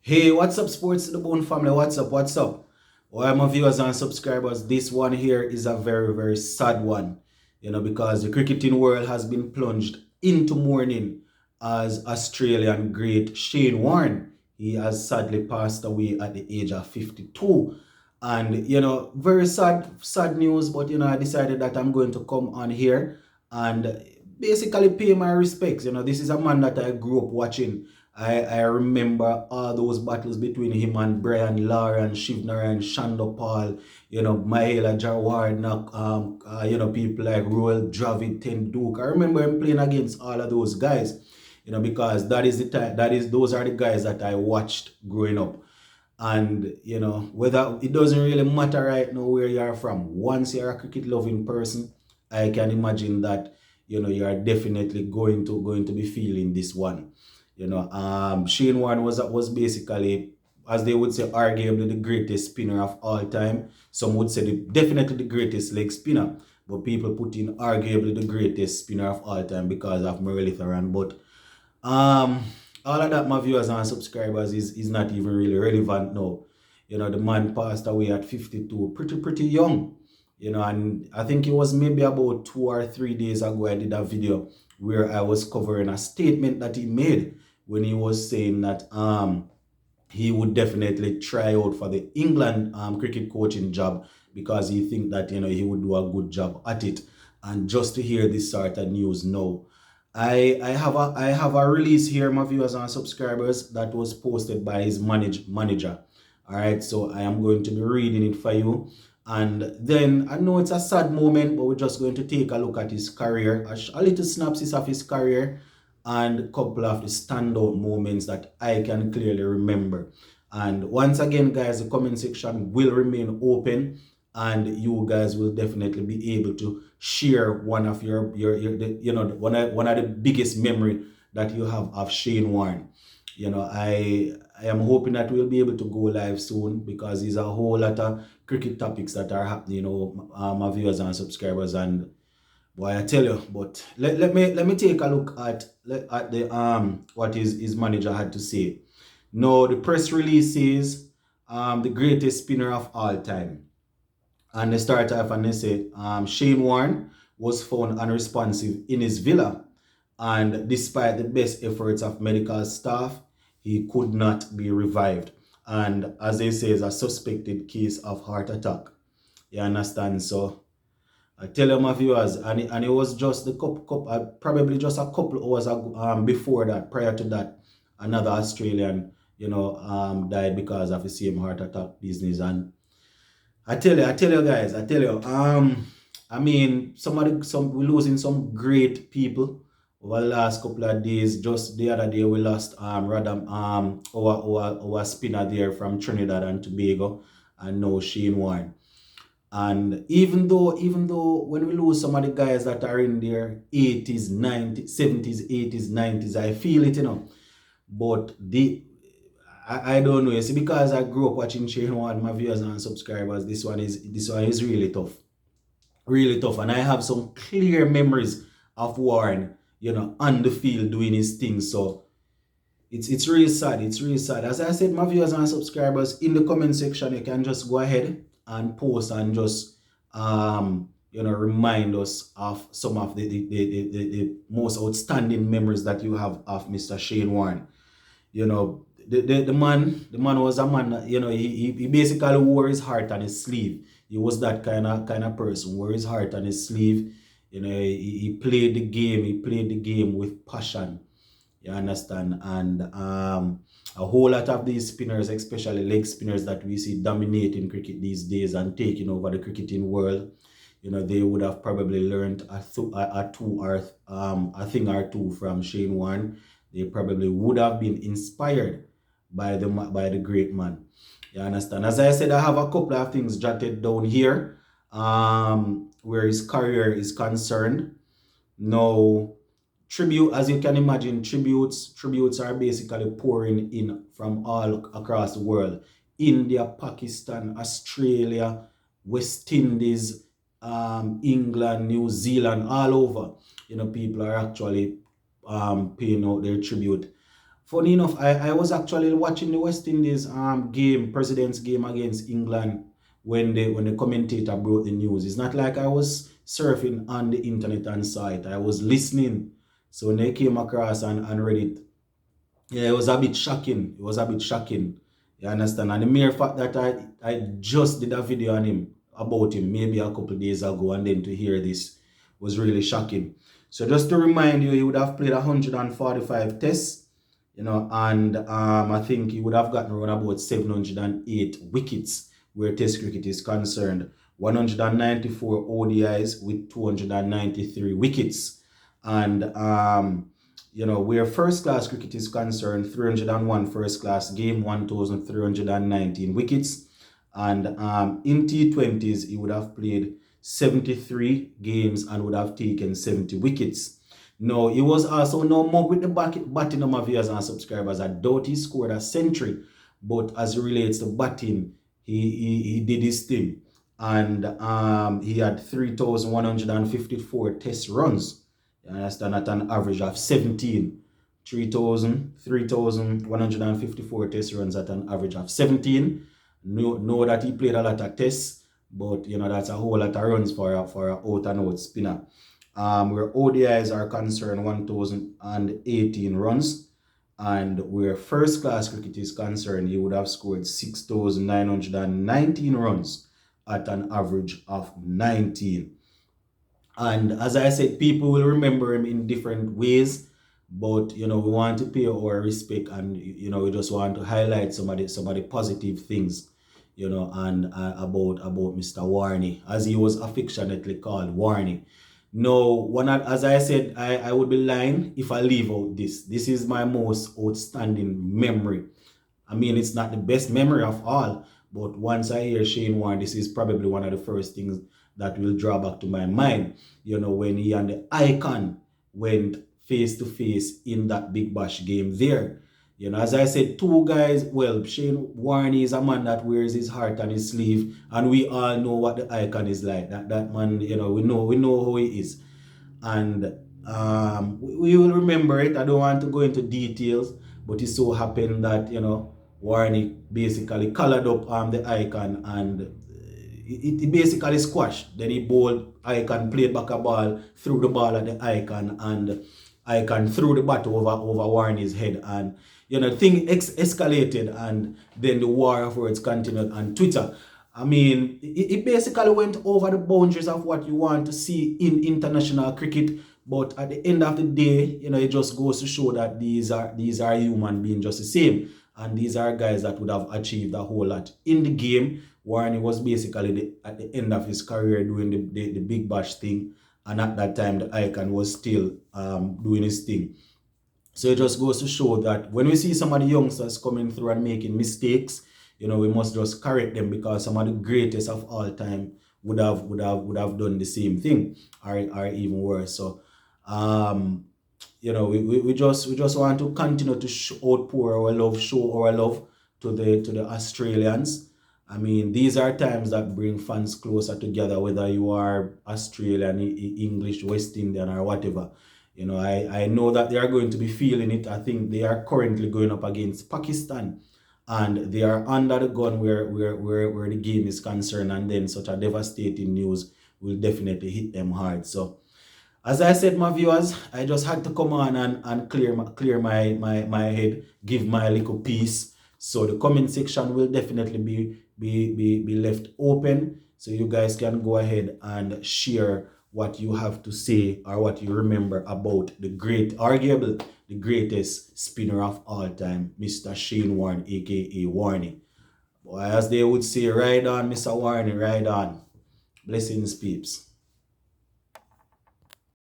Hey, what's up, Sports to the Bone family? What's up? What's up? Well, my viewers and subscribers, this one here is a very, very sad one, because the cricketing world has been plunged into mourning as Australian great Shane Warne. He has sadly passed away at the age of 52. And, very sad news, but, I decided that I'm going to come on here and basically pay my respects. This is a man that I grew up watching. I remember all those battles between him and Brian Lara and Shivnarine, Shandopal, Mahela Jarwardnak, people like Royal Dravid, Tenduk. I remember him playing against all of those guys, because that is the time, those are the guys that I watched growing up. And, whether it doesn't really matter right now where you are from, once you're a cricket loving person, I can imagine that, you are definitely going to be feeling this one. Shane Warne was basically, as they would say, arguably the greatest spinner of all time. Some would say definitely the greatest leg spinner, but people put in arguably the greatest spinner of all time because of Muralitharan. But all of that, my viewers and subscribers, is not even really relevant now. The man passed away at 52, pretty young. And I think it was maybe about 2 or 3 days ago I did a video where I was covering a statement that he made when he was saying that he would definitely try out for the England cricket coaching job because he think that he would do a good job at it. And just to hear this sort of news now, I have a release here, my viewers and subscribers, that was posted by his manager. All right, so I am going to be reading it for you. And then I know it's a sad moment, but we're just going to take a look at his career, a little synopsis of his career, and a couple of the standout moments that I can clearly remember. And once again, guys, the comment section will remain open, and you guys will definitely be able to share one of one of the biggest memory that you have of Shane Warne. I am hoping that we'll be able to go live soon because there's a whole lot of cricket topics that are happening, my viewers and subscribers. And boy, I tell you, but let me take a look at the what his manager had to say. No, the press release says the greatest spinner of all time. And they start off and they say Shane Warne was found unresponsive in his villa, and despite the best efforts of medical staff, he could not be revived. And as they say, it's a suspected case of heart attack. You understand? So I tell you, my viewers, and it was just probably just a couple hours ago, before that, prior to that, another Australian, died because of the same heart attack business. And I tell you guys, I mean, we're losing some great people over the last couple of days. Just the other day, we lost our spinner there from Trinidad and Tobago, and now Shane Warne. And even though when we lose some of the guys that are in their 80s, 90s, 70s, 80s, 90s, I feel it, But I don't know. You see, because I grew up watching Shane Warne, my viewers and subscribers, this one is really tough. Really tough. And I have some clear memories of Warne, on the field doing his thing. So it's really sad. It's really sad. As I said, my viewers and subscribers, in the comment section, you can just go ahead and post and just remind us of some of the most outstanding memories that you have of Mr. Shane Warne. The man was a man that, he basically wore his heart on his sleeve. He was that kind of person, wore his heart on his sleeve. He played the game with passion. You understand? And a whole lot of these spinners, especially leg spinners that we see dominating cricket these days and taking over the cricketing world, they would have probably learned a thing or two from Shane Warne. They probably would have been inspired by the great man. You understand? As I said, I have a couple of things jotted down here where his career is concerned. Now, as you can imagine, tributes are basically pouring in from all across the world. India, Pakistan, Australia, West Indies, England, New Zealand, all over. People are actually paying out their tribute. funny enough, I was actually watching the West Indies game, President's game against England when the commentator broke the news. It's not like I was surfing on the internet and site. I was listening. So when they came across and read it, yeah, it was a bit shocking. It was a bit shocking. You understand? And the mere fact that I just did a video on him about him maybe a couple of days ago, and then to hear this was really shocking. So just to remind you, he would have played 145 tests, and I think he would have gotten around about 708 wickets where test cricket is concerned. 194 ODIs with 293 wickets. And where first class cricket is concerned, 301 first class game, 1,319 wickets. And in T20s, he would have played 73 games and would have taken 70 wickets. Now, he was also no more with the batting number of viewers and subscribers. I doubt he scored a century, but as it relates to batting, he did his thing. And he had 3,154 test runs. You understand, at an average of 17. 3,154 test runs at an average of 17. Know that he played a lot of tests, but that's a whole lot of runs for a out and out spinner. Where ODIs are concerned, 1,018 runs, and where first class cricket is concerned, he would have scored 6,919 runs at an average of 19. And as I said, people will remember him in different ways, but we want to pay our respect, and we just want to highlight some of the positive things, and about Mr. Warne, as he was affectionately called, Warne. No, as I said, I would be lying if I leave out this. This is my most outstanding memory. I mean, it's not the best memory of all, but once I hear Shane Warne, this is probably one of the first things that will draw back to my mind, when he and the Icon went face to face in that Big Bash game there. As I said, two guys, well, Shane Warne is a man that wears his heart on his sleeve, and we all know what the Icon is like. That man, we know who he is. And we will remember it. I don't want to go into details, but it so happened that, Warne basically colored up the Icon, and it basically squashed. Then he bowled, Icon played back a ball, threw the ball at the Icon, and Icon threw the bat over Warne's head, and the thing escalated, and then the war of words continued on Twitter. I mean, it basically went over the boundaries of what you want to see in international cricket. But at the end of the day, it just goes to show that these are human beings just the same. And these are guys that would have achieved a whole lot in the game. Warne was basically at the end of his career doing the Big Bash thing. And at that time, the Icon was still doing his thing. So it just goes to show that when we see some of the youngsters coming through and making mistakes, we must just correct them, because some of the greatest of all time would have done the same thing, or even worse. So we just want to continue to show our love to the Australians. I mean, these are times that bring fans closer together, whether you are Australian, English, West Indian, or whatever. I know that they are going to be feeling it. I think they are currently going up against Pakistan, and they are under the gun where the game is concerned, and then such a devastating news will definitely hit them hard. So, as I said, my viewers, I just had to come on and clear my head, give my little piece. So the comment section will definitely be left open, so you guys can go ahead and share what you have to say or what you remember about arguably the greatest spinner of all time, Mr. Shane Warne, aka Warne. Boy, as they would say, ride on, Mr. Warne, ride on. Blessings, peeps.